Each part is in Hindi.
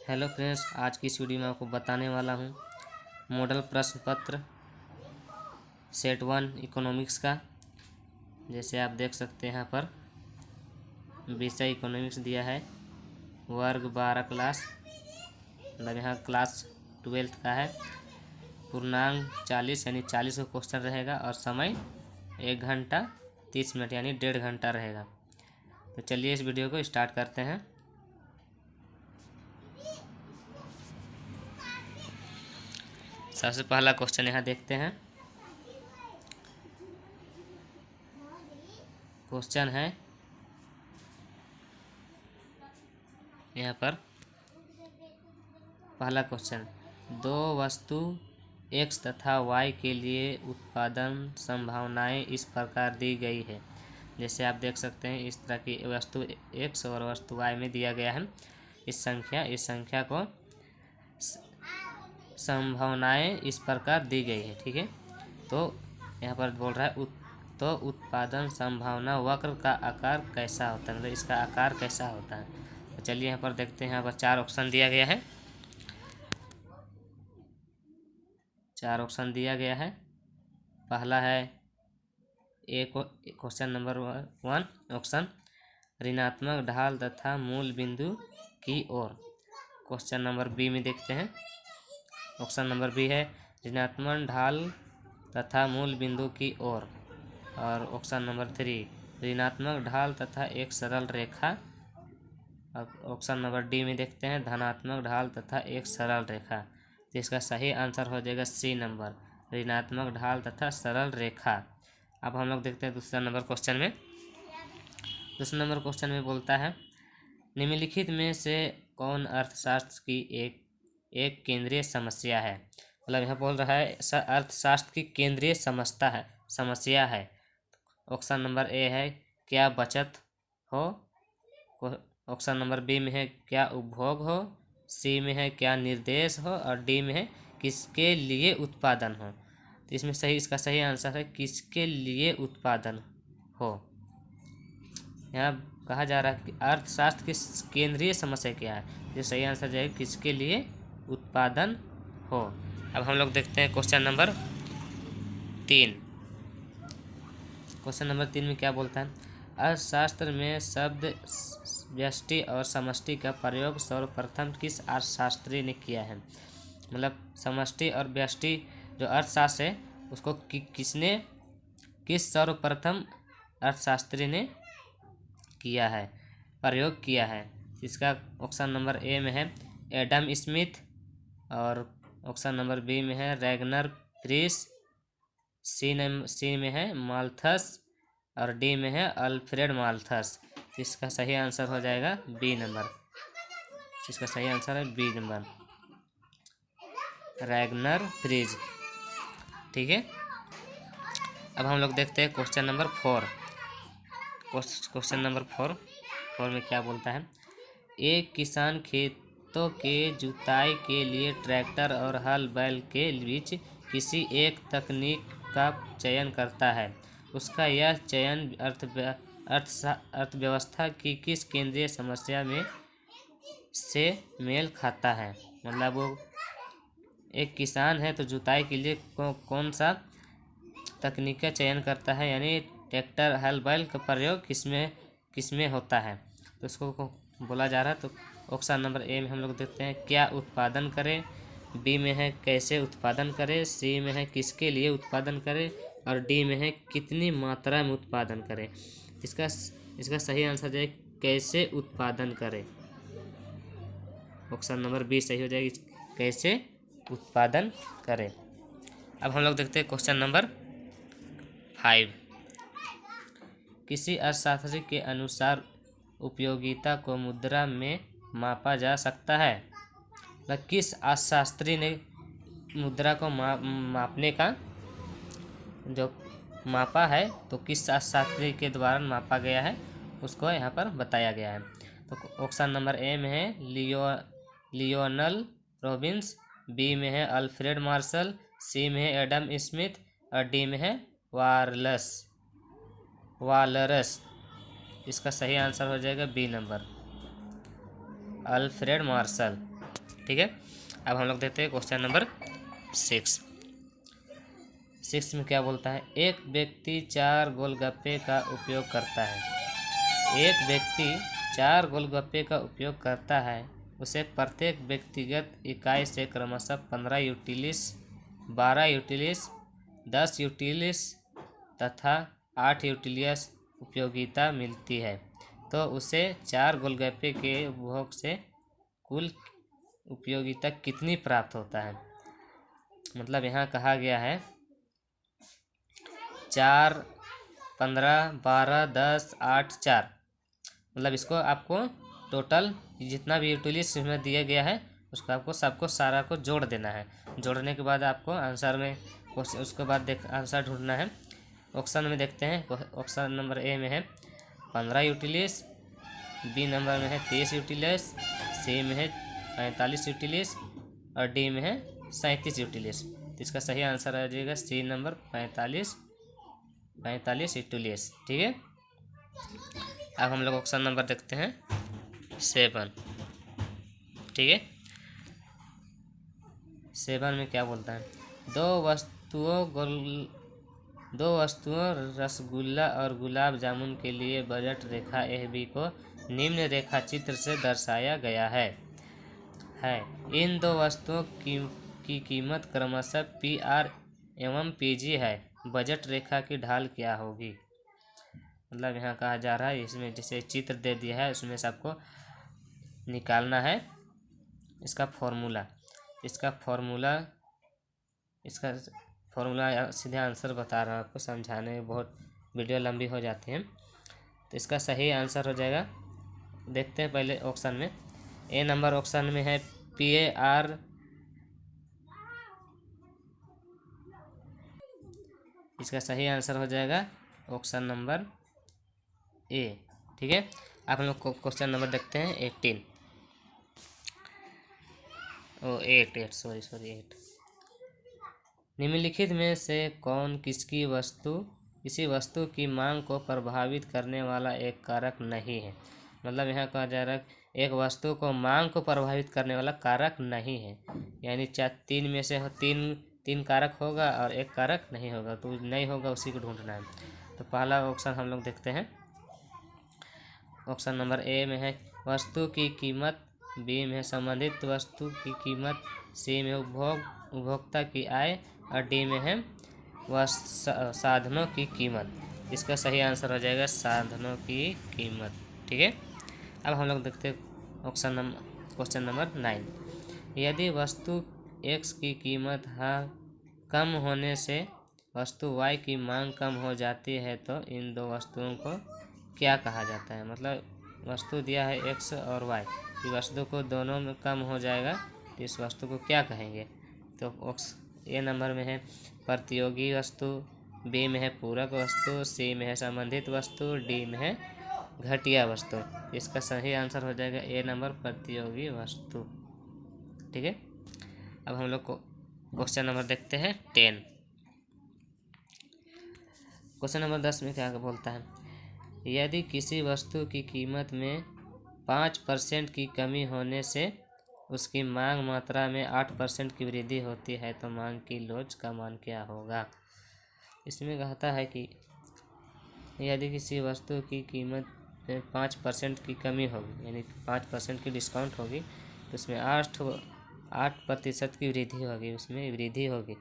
हेलो फ्रेंड्स, आज की इस वीडियो में आपको बताने वाला हूँ मॉडल प्रश्न पत्र सेट 1 इकोनॉमिक्स का। जैसे आप देख सकते हैं यहाँ पर विषय इकोनॉमिक्स दिया है, वर्ग 12 क्लास, मतलब यहाँ क्लास 12th का है। पूर्णांक 40 यानी 40 का क्वेश्चन रहेगा और समय 1 घंटा 30 मिनट यानी 1.5 घंटा रहेगा। तो चलिए इस वीडियो को स्टार्ट करते हैं। सबसे पहला क्वेश्चन यहाँ देखते हैं। क्वेश्चन है यहाँ पर पहला क्वेश्चन, दो वस्तु x तथा y के लिए उत्पादन संभावनाएं इस प्रकार दी गई है। जैसे आप देख सकते हैं इस तरह की वस्तु x और वस्तु y में दिया गया है। इस संख्या को संभावनाएं इस प्रकार दी गई है। ठीक है, तो यहाँ पर बोल रहा है तो उत्पादन संभावना वक्र का आकार कैसा होता है, मतलब इसका आकार कैसा होता है। तो चलिए यहाँ पर देखते हैं। यहाँ पर 4 ऑप्शन दिया गया है। 4 ऑप्शन दिया गया है। पहला है क्वेश्चन नंबर 1 ऑप्शन, ऋणात्मक ढाल तथा मूल बिंदु की ओर। क्वेश्चन नंबर बी में देखते हैं। ऑप्शन नंबर बी है ऋणात्मक ढाल तथा मूल बिंदु की ओर। और ऑप्शन नंबर 3 ऋणात्मक ढाल तथा एक सरल रेखा। अब ऑप्शन नंबर डी में देखते हैं धनात्मक ढाल तथा एक सरल रेखा। तो इसका सही आंसर हो जाएगा सी नंबर, ऋणात्मक ढाल तथा सरल रेखा। अब हम लोग देखते हैं दूसरा नंबर क्वेश्चन में। दूसरा नंबर क्वेश्चन में बोलता है निम्नलिखित में से कौन अर्थशास्त्र की एक केंद्रीय समस्या है। मतलब यह बोल रहा है अर्थशास्त्र की केंद्रीय समस्या है। ऑप्शन नंबर ए है क्या बचत हो, ऑप्शन नंबर बी में है क्या उपभोग हो, सी में है क्या निर्देश हो और डी में है किसके लिए उत्पादन हो। तो इसमें इसका सही आंसर है किसके लिए उत्पादन हो। यहाँ कहा जा रहा है कि अर्थशास्त्र की केंद्रीय समस्या क्या है, जो सही आंसर जाएगा किसके लिए उत्पादन हो। अब हम लोग देखते हैं क्वेश्चन नंबर 3। क्वेश्चन नंबर 3 में क्या बोलता है, अर्थशास्त्र में शब्द व्यष्टि और समष्टि का प्रयोग सर्वप्रथम किस अर्थशास्त्री ने किया है। मतलब समष्टि और व्यष्टि जो अर्थशास्त्र है उसको किस सर्वप्रथम अर्थशास्त्री ने किया है, प्रयोग किया है। इसका ऑप्शन नंबर ए में है एडम स्मिथ, और ऑप्शन नंबर बी में है रैगनर प्रिस, सी में है माल्थस और डी में है अल्फ्रेड माल्थस। इसका सही आंसर हो जाएगा बी नंबर। इसका सही आंसर है बी नंबर, रैगनर प्रिस। ठीक है, अब हम लोग देखते हैं क्वेश्चन नंबर 4। क्वेश्चन नंबर 4 में क्या बोलता है, एक किसान खेतों के जुताई के लिए ट्रैक्टर और हल बैल के बीच किसी एक तकनीक का चयन करता है। उसका यह चयन अर्थव्यवस्था की किस केंद्रीय समस्या में से मेल खाता है। मतलब वो एक किसान है तो जुताई के लिए कौन सा तकनीक का चयन करता है, यानी ट्रैक्टर हल बैल का प्रयोग किसमें होता है। तो उसको बोला जा रहा है। तो ऑप्शन नंबर ए में हम लोग देखते हैं क्या उत्पादन करें, बी में है कैसे उत्पादन करें, सी में है किसके लिए उत्पादन करें और डी में है कितनी मात्रा में उत्पादन करें। इसका सही आंसर जो है कैसे उत्पादन करें। ऑप्शन नंबर बी सही हो जाएगी, कैसे उत्पादन करें। अब हम लोग देखते हैं क्वेश्चन नंबर 5। किसी अर्थशास्त्री के अनुसार उपयोगिता को मुद्रा में मापा जा सकता है। मतलब किस अर्थशास्त्री ने मुद्रा को मापने का जो मापा है, तो किस अर्थशास्त्री के द्वारा मापा गया है उसको यहाँ पर बताया गया है। तो ऑप्शन नंबर ए में है लियोनल रॉबिन्स, बी में है अल्फ्रेड मार्शल, सी में है एडम स्मिथ और डी में है वालरस। इसका सही आंसर हो जाएगा बी नंबर, अल्फ्रेड मार्शल। ठीक है। अब हम लोग देखते हैं क्वेश्चन नंबर 6। 6 में क्या बोलता है, एक व्यक्ति 4 गोलगप्पे का उपयोग करता है। एक व्यक्ति 4 गोलगप्पे का उपयोग करता है। उसे प्रत्येक व्यक्तिगत इकाई से क्रमशः 15 यूटिलिस, 12 यूटिलिस, 10 यूटिलिस तथा 8 यूटिलिस उपयोगिता मिलती है, तो उसे 4 गोलगप्पे के उपभोग से कुल उपयोगिता कितनी प्राप्त होता है। मतलब यहाँ कहा गया है 4, 15, 12, 10, 8, 4, मतलब इसको आपको टोटल जितना भी यूटिलिस इसमें दिया गया है उसको आपको सबको सारा को जोड़ देना है। जोड़ने के बाद आपको आंसर में उसके बाद आंसर ढूंढना है। ऑप्शन में देखते हैं, ऑप्शन नंबर ए में है 15 यूटिलिस, बी नंबर में है 30 यूटिलिस, सी में है 45 यूटिलिस और डी में है 37 यूटिलिस। तो इसका सही आंसर आ जाएगा सी नंबर 45 यूटिलिस। ठीक है। अब हम लोग ऑप्शन नंबर देखते हैं 7। ठीक है। 7 में क्या बोलता है, दो वस्तुओं रसगुल्ला और गुलाब जामुन के लिए बजट रेखा AB को निम्न रेखा चित्र से दर्शाया गया है। इन दो वस्तुओं की कीमत क्रमशः PR एवं PG है। बजट रेखा की ढाल क्या होगी। मतलब यहाँ कहा जा रहा है, इसमें जैसे चित्र दे दिया है उसमें से आपको निकालना है इसका फॉर्मूला। इसका फॉर्मूला सीधे आंसर बता रहा हूँ आपको, समझाने में बहुत वीडियो लंबी हो जाती है। तो इसका सही आंसर हो जाएगा, देखते हैं पहले ऑप्शन में। ए नंबर ऑप्शन में है PAR, इसका सही आंसर हो जाएगा ऑप्शन नंबर ए। ठीक है। आप हम लोग क्वेश्चन नंबर देखते हैं 18। 8। निम्नलिखित में से कौन किसी वस्तु की मांग को प्रभावित करने वाला एक कारक नहीं है। मतलब यहाँ कहा जा रहा है एक वस्तु को मांग को प्रभावित करने वाला कारक नहीं है, यानी 3 में से 3 कारक होगा और एक कारक नहीं होगा, तो नहीं होगा उसी को ढूंढना है। तो पहला ऑप्शन हम लोग देखते हैं, ऑप्शन नंबर ए में है वस्तु की कीमत, बी में है संबंधित वस्तु की कीमत, सी में उपभोक्ता की आय और डी में है साधनों की कीमत। इसका सही आंसर हो जाएगा साधनों की कीमत। ठीक है। अब हम लोग देखते हैं क्वेश्चन नंबर 9। यदि वस्तु X की कीमत कम होने से वस्तु Y की मांग कम हो जाती है, तो इन दो वस्तुओं को क्या कहा जाता है। मतलब वस्तु दिया है X और Y, इस वस्तु को दोनों में कम हो जाएगा तो इस वस्तु को क्या कहेंगे। तो ए नंबर में है प्रतियोगी वस्तु, बी में है पूरक वस्तु, सी में है संबंधित वस्तु, डी में है घटिया वस्तु। इसका सही आंसर हो जाएगा ए नंबर प्रतियोगी वस्तु। ठीक है। अब हम लोग को क्वेश्चन नंबर देखते हैं 10। क्वेश्चन नंबर 10 में क्या बोलता है, यदि किसी वस्तु की कीमत में 5% की कमी होने से उसकी मांग मात्रा में 8% की वृद्धि होती है, तो मांग की लोच का मान क्या होगा। इसमें कहता है कि यदि किसी वस्तु की कीमत में 5% की कमी होगी, यानी 5% की डिस्काउंट होगी, तो उसमें 8% की वृद्धि होगी, उसमें वृद्धि होगी।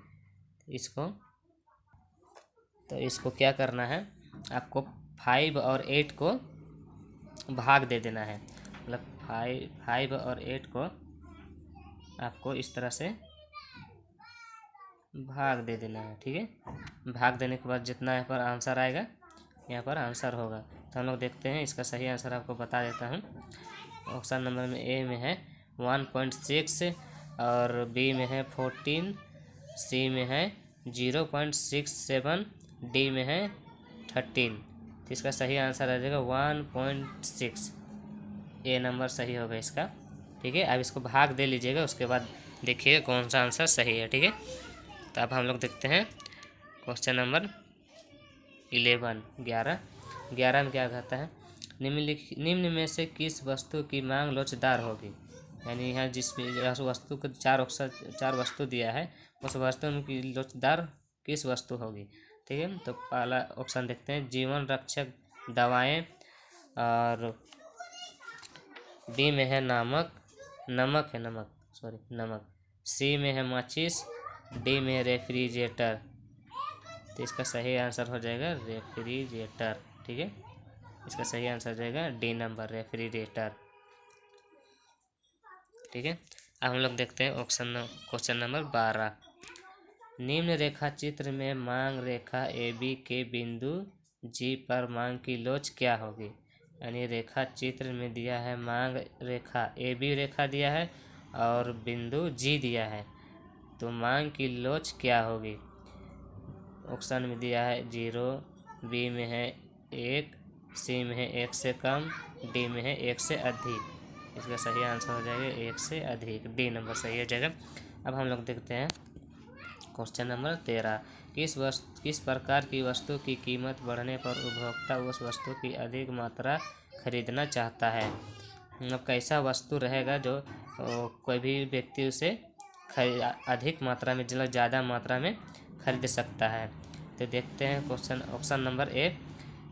इसको क्या करना है, आपको 5 और 8 को भाग दे देना है। मतलब 5 और 8 को आपको इस तरह से भाग दे देना है। ठीक है। भाग देने के बाद जितना यहाँ पर आंसर आएगा यहाँ पर आंसर होगा। तो हम लोग देखते हैं, इसका सही आंसर आपको बता देता हूँ। ऑप्शन नंबर में ए में है 1.6 और बी में है 14, सी में है 0.67, डी में है 13। तो इसका सही आंसर आ जाएगा 1.6। ए नंबर सही होगा इसका। ठीक है। अब इसको भाग दे लीजिएगा, उसके बाद देखिए कौन सा आंसर सही है। ठीक है। तो अब हम लोग देखते हैं क्वेश्चन नंबर 11 में क्या कहता है, निम्न में से किस वस्तु की मांग लोचदार होगी। यानी यहाँ जिसमें वस्तु को चार वस्तु दिया है, उस वस्तु की लोचदार किस वस्तु होगी। ठीक है, तो पहला ऑप्शन देखते हैं, जीवन रक्षक दवाएं, और बी में है नमक, सी में है माचिस, डी में है रेफ्रिजरेटर। तो इसका सही आंसर हो जाएगा रेफ्रिजरेटर। ठीक है, इसका सही आंसर हो जाएगा डी नंबर, रेफ्रिजरेटर। ठीक है, अब हम लोग देखते हैं क्वेश्चन नंबर 12। निम्न रेखा चित्र में मांग रेखा ए बी के बिंदु जी पर मांग की लोच क्या होगी। यानी रेखा चित्र में दिया है मांग रेखा ए बी रेखा दिया है और बिंदु जी दिया है, तो मांग की लोच क्या होगी। ऑप्शन में दिया है 0, बी में है 1, सी में है 1 से कम, डी में है 1 से अधिक। इसका सही आंसर हो जाएगा 1 से अधिक, डी नंबर सही हो जाएगा। अब हम लोग देखते हैं क्वेश्चन नंबर 13। किस प्रकार की वस्तु की कीमत बढ़ने पर उपभोक्ता उस वस्तु की अधिक मात्रा खरीदना चाहता है। मतलब कैसा वस्तु रहेगा जो कोई भी व्यक्ति उसे अधिक मात्रा में, मतलब ज़्यादा मात्रा में खरीद सकता है। तो देखते हैं क्वेश्चन। ऑप्शन नंबर ए,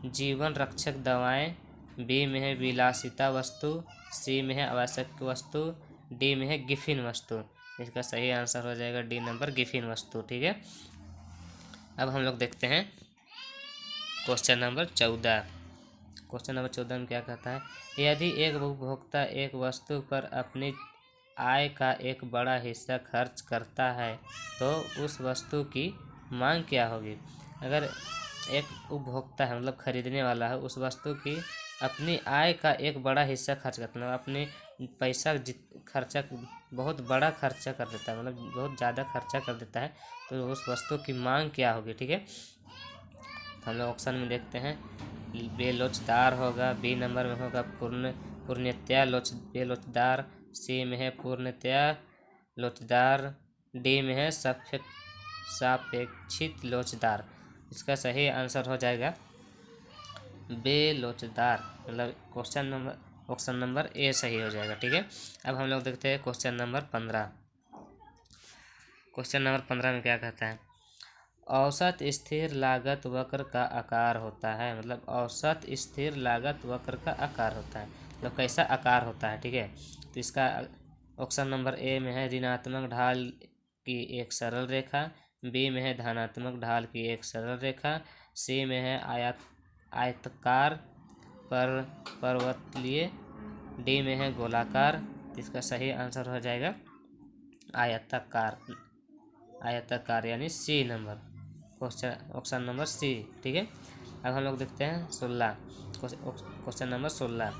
जीवन रक्षक दवाएं, बी में है विलासिता वस्तु, सी में है आवश्यक वस्तु, डी में है गिफिन वस्तु। इसका सही आंसर हो जाएगा डी नंबर, गिफिन वस्तु। ठीक है, अब हम लोग देखते हैं क्वेश्चन नंबर 14। क्वेश्चन नंबर 14 में क्या कहता है, यदि एक उपभोक्ता एक वस्तु पर अपनी आय का एक बड़ा हिस्सा खर्च करता है तो उस वस्तु की मांग क्या होगी। अगर एक उपभोक्ता है, मतलब खरीदने वाला है, उस वस्तु की अपनी आय का एक बड़ा हिस्सा खर्च करता है, अपने पैसा खर्चा बहुत बड़ा खर्चा कर देता है, मतलब बहुत ज़्यादा खर्चा कर देता है, तो उस वस्तु की मांग क्या होगी। ठीक है, तो हम लोग ऑप्शन में देखते हैं, बेलोचदार होगा, बी नंबर में होगा पूर्णतया बेलोचदार, सी में है पूर्णतया लोचदार, डी में है सापेक्षित लोचदार। इसका सही आंसर हो जाएगा बेलोचदार, मतलब ऑप्शन नंबर ए सही हो जाएगा। ठीक है, अब हम लोग देखते हैं क्वेश्चन नंबर 15। क्वेश्चन नंबर 15 में क्या कहता है, औसत स्थिर लागत वक्र का आकार होता है। मतलब औसत स्थिर लागत वक्र का आकार होता है, मतलब कैसा आकार होता है। ठीक है, तो इसका ऑप्शन नंबर ए में है ऋणात्मक ढाल की एक सरल रेखा, बी में है धनात्मक ढाल की एक सरल रेखा, सी में है आयताकार पर्वतलीय, डी में है गोलाकार। इसका सही आंसर हो जाएगा आयताकार यानी C number, option number C. ठीक है, अब हम लोग देखते हैं क्वेश्चन नंबर 16।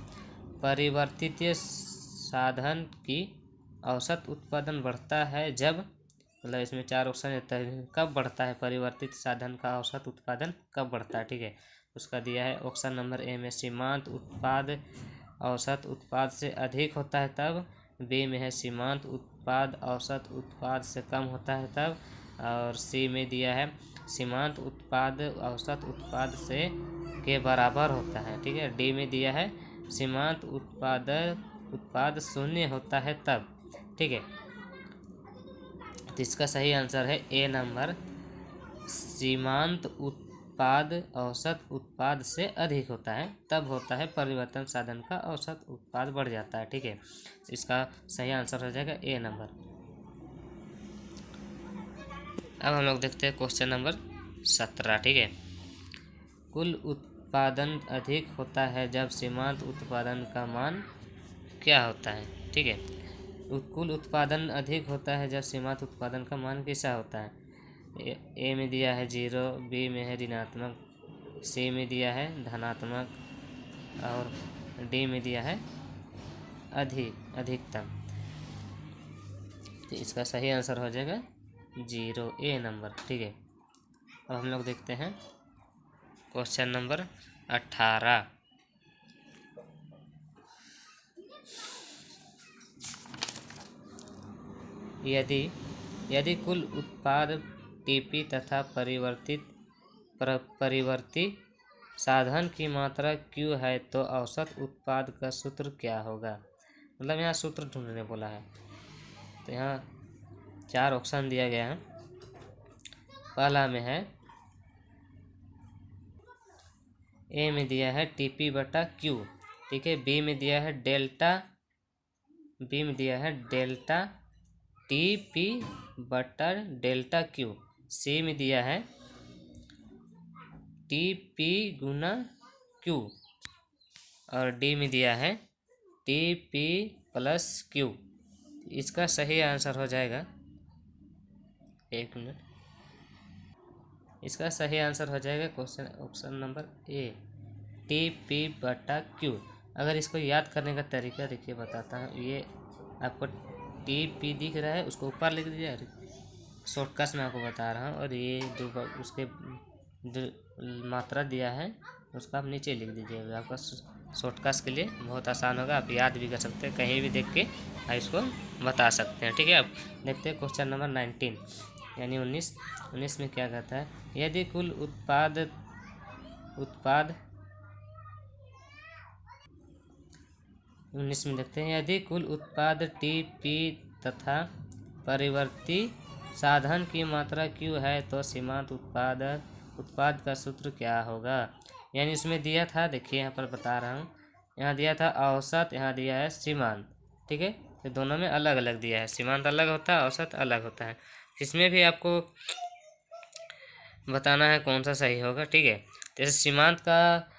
परिवर्तित साधन की औसत उत्पादन बढ़ता है जब, मतलब इसमें 4 ऑप्शन देता है, कब बढ़ता है परिवर्तित साधन का औसत उत्पादन कब बढ़ता है। ठीक है, उसका दिया है ऑप्शन नंबर ए में सीमांत उत्पाद औसत उत्पाद से अधिक होता है तब, बी में है सीमांत उत्पाद औसत उत्पाद से कम होता है तब, और सी में दिया है सीमांत उत्पाद औसत उत्पाद से के बराबर होता है। ठीक है, डी में दिया है सीमांत उत्पाद शून्य होता है तब। ठीक है, तो इसका सही आंसर है ए नंबर, सीमांत उत्पाद औसत उत्पाद से अधिक होता है तब होता है परिवर्तन साधन का औसत उत्पाद बढ़ जाता है। ठीक है, इसका सही आंसर हो जाएगा ए नंबर। अब हम लोग देखते हैं क्वेश्चन नंबर 17। ठीक है, कुल उत्पादन अधिक होता है जब सीमांत उत्पादन का मान क्या होता है। ठीक है, कुल उत्पादन अधिक होता है जब सीमांत उत्पादन का मान कैसा होता है। ए में दिया है 0, बी में है ऋणात्मक, सी में दिया है धनात्मक, और डी में दिया है अधिकतम। तो इसका सही आंसर हो जाएगा 0, ए नंबर। ठीक है, अब हम लोग देखते हैं क्वेश्चन नंबर 18। यदि कुल उत्पाद टीपी तथा परिवर्ती साधन की मात्रा Q है तो औसत उत्पाद का सूत्र क्या होगा। मतलब यहाँ सूत्र ढूंढने बोला है। तो यहाँ 4 ऑप्शन दिया गया है। पहला में है ए में दिया है टीपी बटा क्यू, ठीक है। बी में दिया है डेल्टा टीपी बटा डेल्टा क्यू। सी में दिया है टीपी गुना क्यू, और डी में दिया है टीपी प्लस क्यू। इसका सही आंसर हो जाएगा, 1 मिनट, इसका सही आंसर हो जाएगा क्वेश्चन ऑप्शन नंबर ए, टीपी बटा क्यू। अगर इसको याद करने का तरीका देखिए बताता हूँ। ये आपको टीपी दिख रहा है, उसको ऊपर लिख दीजिए, शॉर्टकट में आपको बता रहा हूँ। और ये जो उसके जो मात्रा दिया है उसको आप नीचे लिख दीजिएगा। आपका शॉर्टकट के लिए बहुत आसान होगा, आप याद भी कर सकते हैं, कहीं भी देख के आप इसको बता सकते हैं, ठीक है। अब देखते हैं क्वेश्चन नंबर 19 यानी 19 में क्या कहता है। यदि कुल उत्पाद 19 में देखते हैं, यदि कुल उत्पाद टीपी तथा परिवर्ती साधन की मात्रा क्यू है तो सीमांत उत्पाद का सूत्र क्या होगा। यानी इसमें दिया था, देखिए यहाँ पर बता रहा हूँ, यहाँ दिया था औसत, यहाँ दिया है सीमांत, ठीक है। तो दोनों में अलग अलग दिया है, सीमांत अलग होता है, औसत अलग होता है। इसमें भी आपको बताना है कौन सा सही होगा, ठीक है। जैसे सीमांत का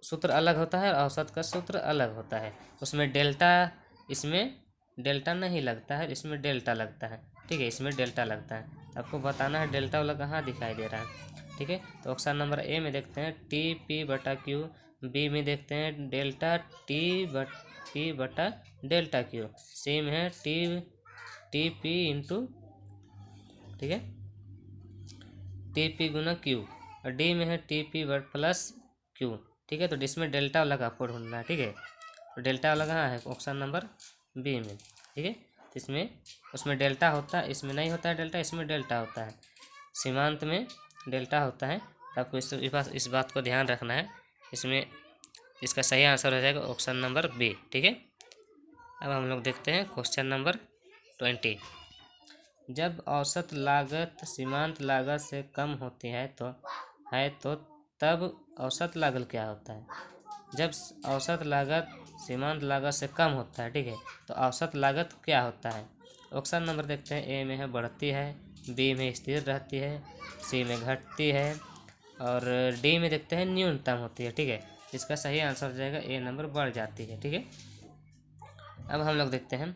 सूत्र अलग होता है, औसत का सूत्र अलग होता है। उसमें डेल्टा, इसमें डेल्टा नहीं लगता है, इसमें डेल्टा लगता है, ठीक है। इसमें डेल्टा लगता है, आपको बताना है डेल्टा वाला कहाँ दिखाई दे रहा है, ठीक है। तो ऑप्शन नंबर ए में देखते हैं टी पी बटा क्यू, बी में देखते हैं डेल्टा टी बटा डेल्टा क्यू, सी में है टी पी इंटू, ठीक है, टी पी गुना क्यू, और डी में है टी पी प्लस क्यू, ठीक है। तो इसमें डेल्टा वाला का आपको ढूंढना है, ठीक है। तो डेल्टा वाला कहाँ है, ऑप्शन नंबर बी में, ठीक है। तो इसमें उसमें डेल्टा होता है, इसमें नहीं होता है डेल्टा, इसमें डेल्टा होता है, सीमांत में डेल्टा होता है। तो आपको इस बात को ध्यान रखना है। इसमें इसका सही आंसर हो जाएगा ऑप्शन नंबर बी, ठीक है। अब हम लोग देखते हैं क्वेश्चन नंबर 20। जब औसत लागत सीमांत लागत से कम होती है तो तब औसत लागत क्या होता है। जब औसत लागत सीमांत लागत से कम होता है, ठीक है, तो औसत लागत क्या होता है। ऑप्शन नंबर देखते हैं, ए में है बढ़ती है, बी में स्थिर रहती है, सी में घटती है, और डी में देखते हैं न्यूनतम होती है, ठीक है। इसका सही आंसर हो जाएगा ए नंबर, बढ़ जाती है, ठीक है। अब हम लोग देखते हैं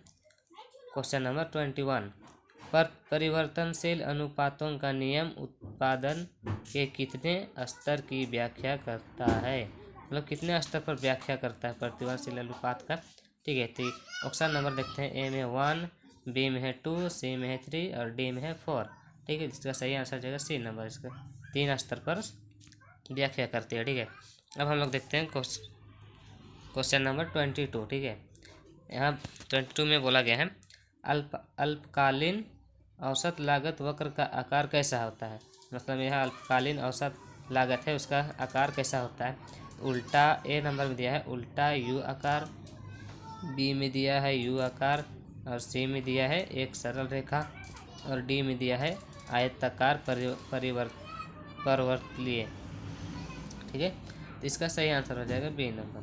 क्वेश्चन नंबर 21। पर परिवर्तनशील अनुपातों का नियम उत्पादन के कितने स्तर की व्याख्या करता है, मतलब कितने स्तर पर व्याख्या करता है परिवर्तनशील अनुपात का, ठीक है। तो ऑप्शन नंबर देखते हैं, ए में 1, बी में है 2, सी में है 3 और डी में है 4, ठीक है। इसका सही आंसर हो जाएगा सी नंबर, इसका 3 स्तर पर व्याख्या करती है, ठीक है। अब हम लोग देखते हैं क्वेश्चन नंबर 22, ठीक है। यहाँ 22 में बोला गया है अल्पकालीन औसत लागत वक्र का आकार कैसा होता है। मतलब यह अल्पकालीन औसत लागत है, उसका आकार कैसा होता है। उल्टा, ए नंबर में दिया है उल्टा यू आकार, बी में दिया है यू आकार, और सी में दिया है एक सरल रेखा, और डी में दिया है आयताकार परिवर्तनीय, ठीक है। तो इसका सही आंसर हो जाएगा बी नंबर,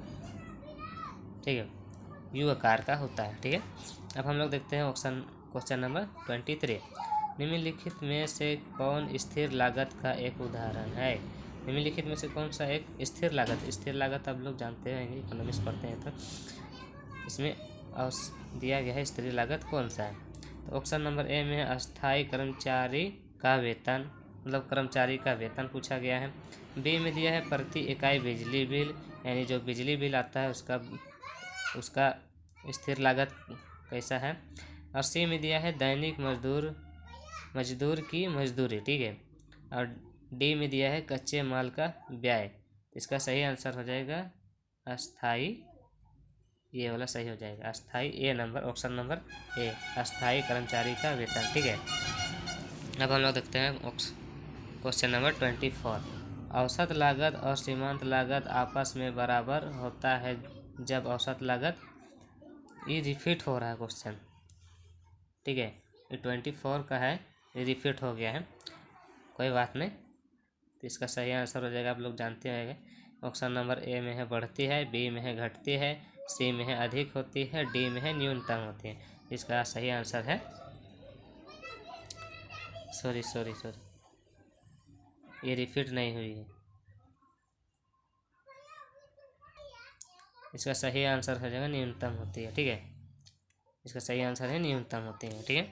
ठीक है, यू आकार का होता है, ठीक है। अब हम लोग देखते हैं क्वेश्चन नंबर 23। निम्नलिखित में से कौन स्थिर लागत का एक उदाहरण है। निम्नलिखित में से कौन सा एक स्थिर लागत आप लोग जानते हैं, इकोनॉमिक्स पढ़ते हैं, तो इसमें दिया गया है स्थिर लागत कौन सा है। तो ऑप्शन नंबर ए में अस्थायी कर्मचारी का वेतन, मतलब कर्मचारी का वेतन पूछा गया है। बी में दिया है प्रति इकाई बिजली बिल, यानी जो बिजली बिल आता है उसका स्थिर लागत कैसा है। और सी में दिया है दैनिक मजदूर की मजदूरी, ठीक है। और डी में दिया है कच्चे माल का व्यय। इसका सही आंसर हो जाएगा अस्थाई, ये वाला सही हो जाएगा अस्थाई, ए नंबर, ऑप्शन नंबर ए, अस्थाई कर्मचारी का वेतन, ठीक है। अब हम लोग देखते हैं क्वेश्चन नंबर 24। औसत लागत और सीमांत लागत आपस में बराबर होता है जब औसत लागत ये रिपीट हो रहा है क्वेश्चन, ठीक है। ये 24 का है, ये रिपीट हो गया है, कोई बात नहीं। तो इसका सही आंसर हो जाएगा, आप लोग जानते होंगे। ऑप्शन नंबर ए में है बढ़ती है, बी में है घटती है, सी में है अधिक होती है, डी में है न्यूनतम होती है। इसका सही आंसर है, सॉरी, ये रिपीट नहीं हुई है। इसका सही आंसर हो जाएगा न्यूनतम होती है, ठीक है। इसका सही आंसर है न्यूनतम होती है, ठीक है।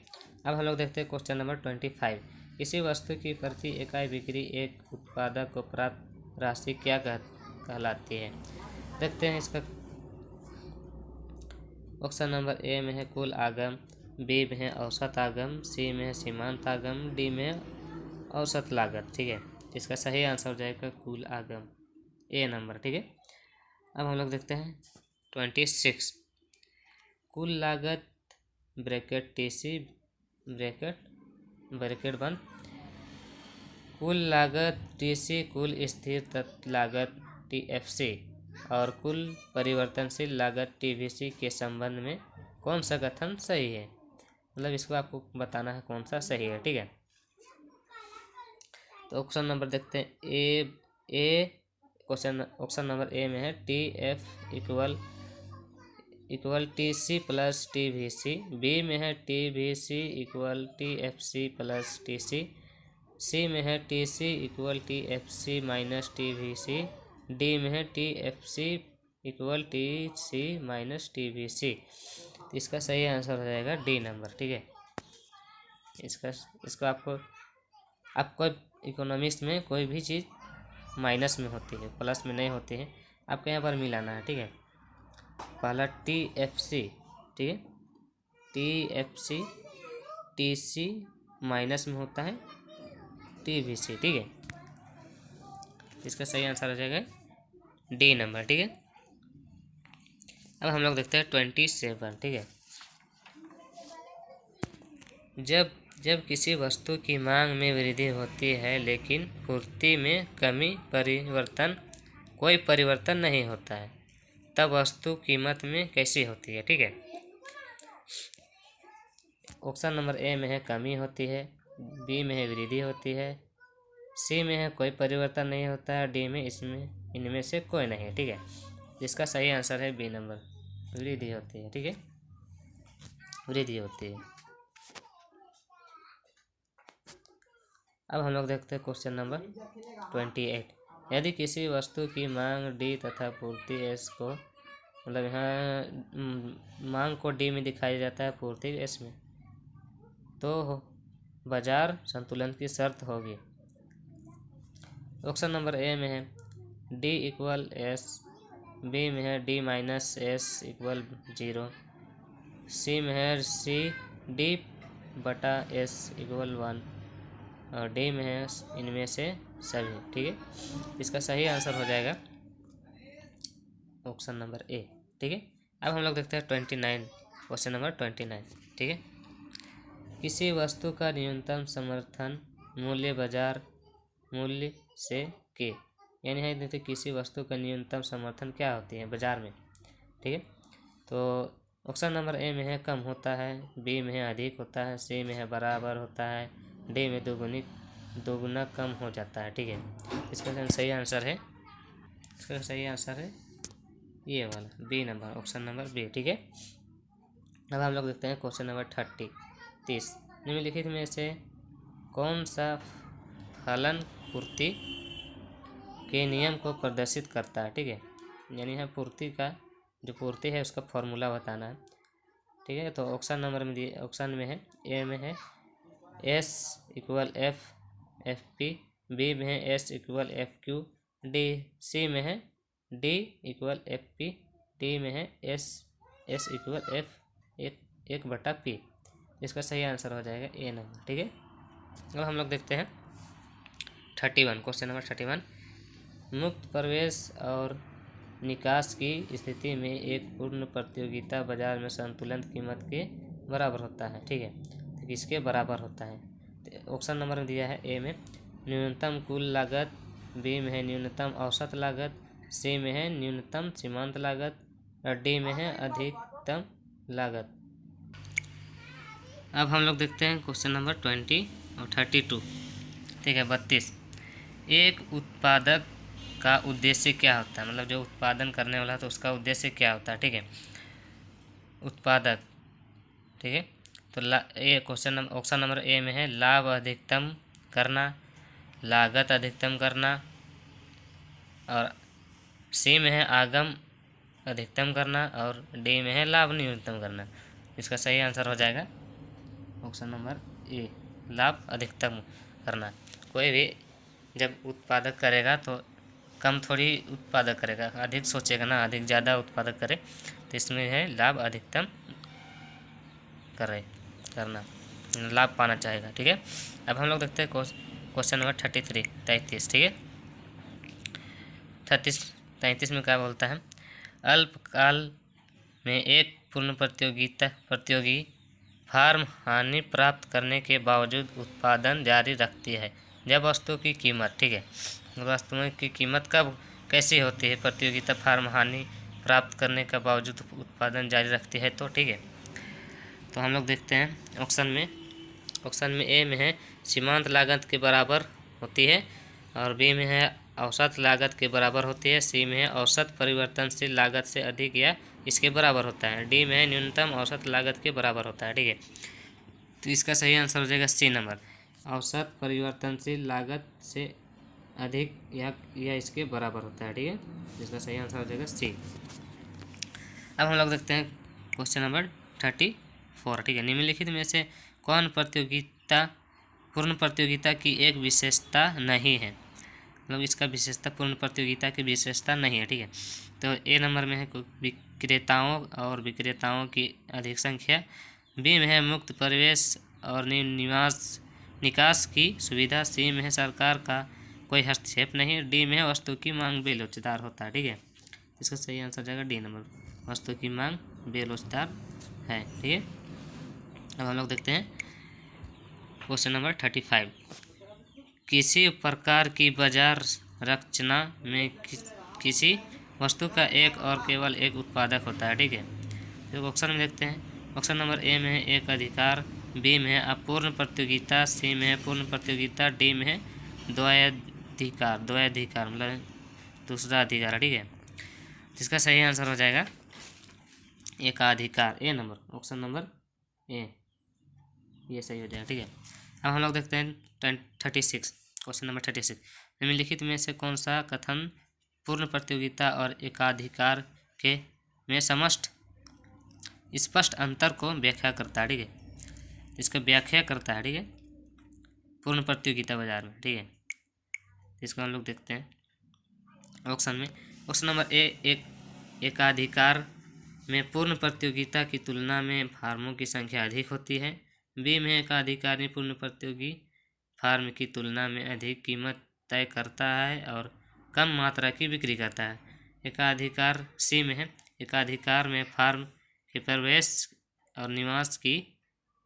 अब हम लोग देखते हैं क्वेश्चन नंबर 25। किसी वस्तु की प्रति इकाई बिक्री एक उत्पादक को प्राप्त राशि क्या कहलाती है। देखते हैं इसका। ऑप्शन नंबर ए में है कुल आगम, बी में है औसत आगम, सी में है सीमांत आगम, डी में औसत लागत, ठीक है। इसका सही आंसर हो जाएगा कुल आगम, ए नंबर, ठीक है। अब हम लोग देखते हैं 26। कुल लागत ब्रैकेट TC ब्रैकेट बंद, कुल लागत TC कुल स्थिर लागत TFC और कुल परिवर्तनशील लागत TVC के संबंध में कौन सा कथन सही है। मतलब इसको आपको बताना है कौन सा सही है, ठीक है। तो ऑप्शन नंबर देखते हैं ऑप्शन नंबर ए में है TF equal TC plus TVC, B में है TVC equal TFC plus TC, C में है TC equal TFC minus TVC, D में है TFC equal TC minus TVC। तो इसका सही आंसर हो जाएगा डी नंबर, ठीक है। इसको आपको इकोनॉमिक्स में कोई भी चीज़ माइनस में होती है, प्लस में नहीं होती है, आपको यहाँ पर मिलाना है, ठीक है। पहला TFC, ठीक है, TFC TC माइनस में होता है TVC, ठीक है। इसका सही आंसर हो जाएगा डी नंबर, ठीक है। अब हम लोग देखते हैं 27, ठीक है। जब किसी वस्तु की मांग में वृद्धि होती है लेकिन पूर्ति में कोई परिवर्तन नहीं होता है, तब वस्तु कीमत में कैसी होती है, ठीक है। ऑप्शन नंबर ए में है कमी होती है, बी में है वृद्धि होती है, सी में है कोई परिवर्तन नहीं होता है, डी में इनमें से कोई नहीं है, ठीक है। जिसका सही आंसर है बी नंबर, वृद्धि होती है, ठीक है, वृद्धि होती है। अब हम लोग देखते हैं क्वेश्चन नंबर 28। यदि किसी वस्तु की मांग डी तथा पूर्ति एस को, मतलब यहाँ मांग को डी में दिखाया जाता है, पूर्ति एस में, तो बाजार संतुलन की शर्त होगी। ऑप्शन नंबर ए में है डी इक्वल एस, बी में है डी माइनस एस इक्वल 0, सी में है सी डी बटा एस इक्वल 1 और डी में है इनमें से सभी, ठीक है। इसका सही आंसर हो जाएगा ऑप्शन नंबर ए, ठीक है। अब हम लोग देखते हैं 29, क्वेश्चन नंबर 29, ठीक है। किसी वस्तु का न्यूनतम समर्थन मूल्य बाजार मूल्य से के, यानी है देखते किसी वस्तु का न्यूनतम समर्थन क्या होती है बाजार में, ठीक है। तो ऑप्शन नंबर ए में है कम होता है, बी में है अधिक होता है, सी में है बराबर होता है, डी में दोगुना कम हो जाता है, ठीक है। इसका सही आंसर है ये वाला B number, option number B, ठीक है। अब हम लोग देखते हैं क्वेश्चन नंबर 30। निम्नलिखित में से कौन सा फलन पूर्ति के नियम को प्रदर्शित करता है, ठीक है। यानी है पूर्ति का जो पूर्ति है उसका फॉर्मूला बताना है, ठीक है। तो ऑप्शन में है ए में है S equal F P, B में है S equal F Q, D C में है D equal F P, D में है एस इक्वल एफ 1/p। इसका सही आंसर हो जाएगा ए नंबर, ठीक है। अब हम लोग देखते हैं 31, क्वेश्चन नंबर 31। मुक्त प्रवेश और निकास की स्थिति में एक पूर्ण प्रतियोगिता बाजार में संतुलन कीमत के बराबर होता है, ठीक है। तो किसके बराबर होता है। तो ऑप्शन नंबर में दिया है ए में न्यूनतम कुल लागत, बी में है न्यूनतम औसत लागत, सी में है न्यूनतम सीमांत लागत और डी में है अधिकतम लागत। अब हम लोग देखते हैं क्वेश्चन नंबर 20 और 32। ठीक है, 32। एक उत्पादक का उद्देश्य क्या होता है, मतलब जो उत्पादन करने वाला है तो उसका उद्देश्य क्या होता है। ठीक है, उत्पादक। ठीक है, तो A question number option number A में है लाभ अधिकतम करना, लागत अधिकतम करना, और सी में है आगम अधिकतम करना, और डी में है लाभ न्यूनतम करना। इसका सही आंसर हो जाएगा ऑप्शन नंबर ए, लाभ अधिकतम करना। कोई भी जब उत्पादक करेगा तो कम थोड़ी उत्पादक करेगा, अधिक सोचेगा ना, अधिक ज़्यादा उत्पादक करे, तो इसमें है लाभ अधिकतम करना, लाभ पाना चाहेगा। ठीक है, अब हम लोग देखते हैं क्वेश्चन नंबर 33, 33। ठीक है, 33 में क्या बोलता है, अल्पकाल में एक पूर्ण प्रतियोगी फार्म हानि प्राप्त करने के बावजूद उत्पादन जारी रखती है जब वस्तु की कीमत, ठीक है, वस्तुओं की कीमत कब कैसी होती है, प्रतियोगिता फार्म हानि प्राप्त करने के बावजूद उत्पादन जारी रखती है। तो ठीक है, तो हम लोग देखते हैं ऑप्शन में ए में है सीमांत लागत के बराबर होती है, और बी में है औसत लागत के बराबर होती है, सी में है औसत परिवर्तनशील लागत से अधिक या इसके बराबर होता है, डी में है न्यूनतम औसत लागत के बराबर होता है। ठीक है, तो इसका सही आंसर हो जाएगा सी नंबर, औसत परिवर्तनशील लागत से अधिक या इसके बराबर होता है। ठीक है, इसका सही आंसर हो जाएगा सी। अब हम लोग देखते हैं क्वेश्चन नंबर 34। ठीक है, निम्नलिखित में से कौन पूर्ण प्रतियोगिता की एक विशेषता नहीं है, मतलब इसका विशेषता पूर्ण प्रतियोगिता की विशेषता नहीं है। ठीक है, तो ए नंबर में है विक्रेताओं और विक्रेताओं की अधिक संख्या, बी में है मुक्त प्रवेश और निकास की सुविधा, सी में है सरकार का कोई हस्तक्षेप नहीं, डी में है वस्तु की मांग बेलोचदार होता है। ठीक है, इसका सही आंसर हो जाएगा डी नंबर, वस्तु की मांग बेलोचदार है। ठीक है, अब हम लोग देखते हैं क्वेश्चन नंबर 35। किसी प्रकार की बाजार रचना में किसी वस्तु का एक और केवल एक उत्पादक होता है। ठीक है, तो ऑप्शन में देखते हैं, ऑप्शन नंबर ए में है एक अधिकार, बी में है अपूर्ण प्रतियोगिता, सी में है पूर्ण प्रतियोगिता, डी में है द्वैधिकार मतलब दूसरा अधिकार। ठीक है, जिसका सही आंसर हो जाएगा एकाधिकार, ए नंबर, ऑप्शन नंबर ए, ये सही हो जाएगा। ठीक है, अब हम लोग देखते हैं 36, क्वेश्चन नंबर 36। निम्नलिखित में से कौन सा कथन पूर्ण प्रतियोगिता और एकाधिकार के में स्पष्ट अंतर को व्याख्या करता है। ठीक है, इसका व्याख्या करता है। ठीक है, पूर्ण प्रतियोगिता बाजार में। ठीक है, इसको हम लोग देखते हैं ऑप्शन में, ऑप्शन नंबर ए एकाधिकार में पूर्ण प्रतियोगिता की तुलना में फार्मों की संख्या अधिक होती है, बी में एकाधिकार में पूर्ण प्रतियोगी फार्म की तुलना में अधिक कीमत तय करता है और कम मात्रा की बिक्री करता है, एकाधिकार सी में है एकाधिकार में फार्म के प्रवेश और निवास की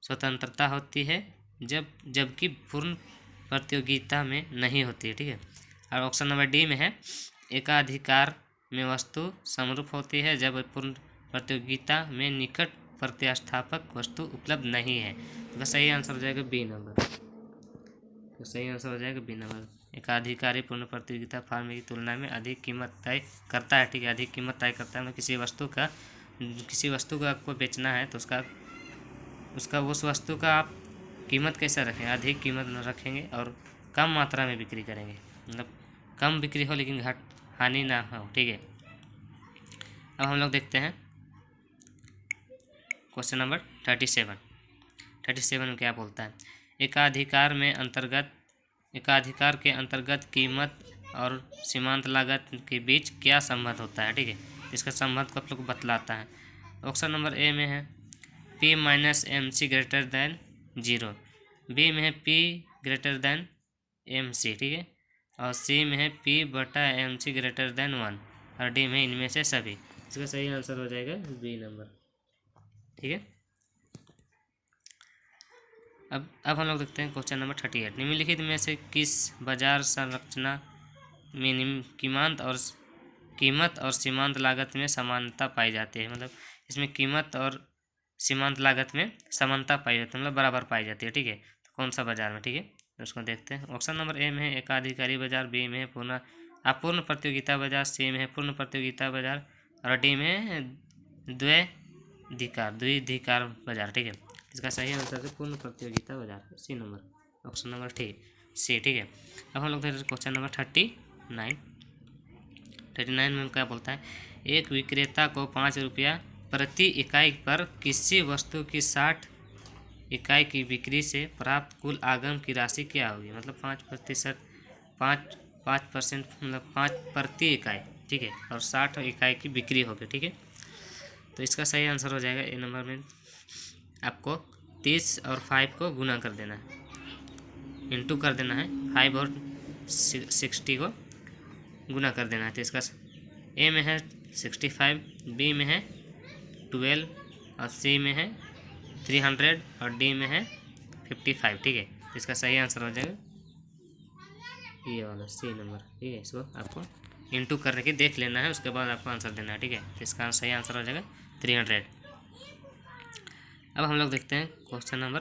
स्वतंत्रता होती है जबकि पूर्ण प्रतियोगिता में नहीं होती है। ठीक है, और ऑप्शन नंबर डी में है एकाधिकार में वस्तु समरूप होती है जब पूर्ण प्रतियोगिता में निकट प्रतिस्थापक वस्तु उपलब्ध नहीं है। तो सही आंसर हो जाएगा बी नंबर, तो सही आंसर हो जाएगा बी नंबर, एकाधिकारी पूर्ण प्रतियोगिता फार्म की तुलना में अधिक कीमत तय करता है। ठीक है, अधिक कीमत तय करता है, मतलब किसी वस्तु का आपको बेचना है तो उसका उस वस्तु का आप कीमत कैसा रखें, अधिक कीमत रखेंगे और कम मात्रा में बिक्री करेंगे, मतलब कम बिक्री हो लेकिन हानि ना हो। ठीक है, अब हम लोग देखते हैं क्वेश्चन नंबर 37 में क्या बोलता है, एकाधिकार के अंतर्गत कीमत और सीमांत लागत के बीच क्या संबंध होता है। ठीक है, इसका संबंध को आप लोग बतलाता है। ऑप्शन नंबर ए में है P minus MC greater than 0, B में है P ग्रेटर दैन MC, ठीक है, और सी में है P बटा MC ग्रेटर दैन 1, और डी में इनमें से सभी। इसका सही आंसर हो जाएगा बी नंबर। ठीक है, अब हम लोग देखते हैं क्वेश्चन नंबर 38। निम्नलिखित में से किस बाजार संरचना में कीमत और सीमांत लागत में समानता पाई जाती है, मतलब इसमें कीमत और सीमांत लागत में समानता पाई जाती है, मतलब बराबर पाई जाती है। ठीक है, तो कौन सा बाजार में? ठीक है, तो उसको देखते हैं। ऑप्शन नंबर ए में है एकाधिकारी बाजार, बी में है अपूर्ण प्रतियोगिता बाजार, सी में है पूर्ण प्रतियोगिता बाजार और डी में है द्विधिकार बाजार। ठीक है, इसका सही आंसर है पूर्ण प्रतियोगिता बाजार, सी नंबर, ऑप्शन नंबर ठीक सी। ठीक है, अब हम लोग देखते हैं क्वेश्चन नंबर 39 में क्या बोलता है, एक विक्रेता को 5 रुपया प्रति इकाई पर किसी वस्तु की 60 इकाई की बिक्री से प्राप्त कुल आगम की राशि क्या होगी? मतलब 5% 5% मतलब 5 प्रति इकाई। ठीक है, और 60 इकाई की बिक्री होगी। ठीक है, तो इसका सही आंसर हो जाएगा ए नंबर में। आपको 30 और 5 को गुना कर देना है, इंटू कर देना है, 5 और 60 को गुना कर देना है। तो इसका ए में है 65, बी में है 12 और सी में है 300 और डी में है 55। ठीक है, तो इसका सही आंसर हो जाएगा ये वाला सी नंबर। ठीक है, इसको आपको इंटू करने की देख लेना है, उसके बाद आपको आंसर देना है। ठीक है, तो इसका सही आंसर हो जाएगा 300। अब हम लोग देखते हैं क्वेश्चन नंबर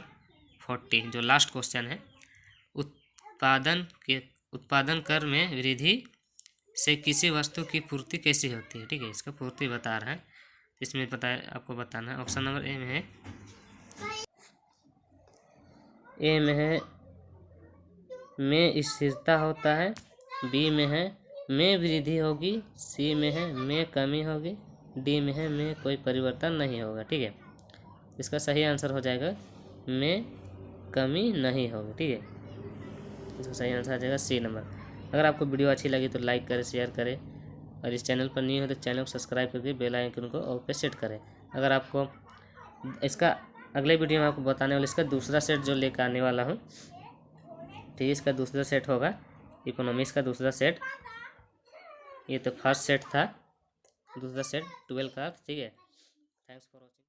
40, जो लास्ट क्वेश्चन है। उत्पादन कर में वृद्धि से किसी वस्तु की पूर्ति कैसी होती है? ठीक है, इसका पूर्ति बता रहा है, इसमें आपको बताना है। ऑप्शन नंबर ए में स्थिरता होता है, बी में है में वृद्धि होगी, सी में है में कमी होगी, डी में है में कोई परिवर्तन नहीं होगा। ठीक है, इसका सही आंसर हो जाएगा में कमी नहीं होगी। ठीक है, इसका सही आंसर आ जाएगा सी नंबर। अगर आपको वीडियो अच्छी लगी तो लाइक करें, शेयर करें और इस चैनल पर नहीं हो तो चैनल को सब्सक्राइब करके बेल आइकन को ऑल पे सेट करें। अगर आपको इसका अगले वीडियो में आपको बताने वाला इसका दूसरा सेट जो लेकर आने वाला हूँ, ठीक है, इसका दूसरा सेट होगा इकोनॉमिक्स का दूसरा सेट। ये तो फर्स्ट सेट था, दूसरा सेट 12 का। ठीक है, थैंक्स फॉर वॉचिंग।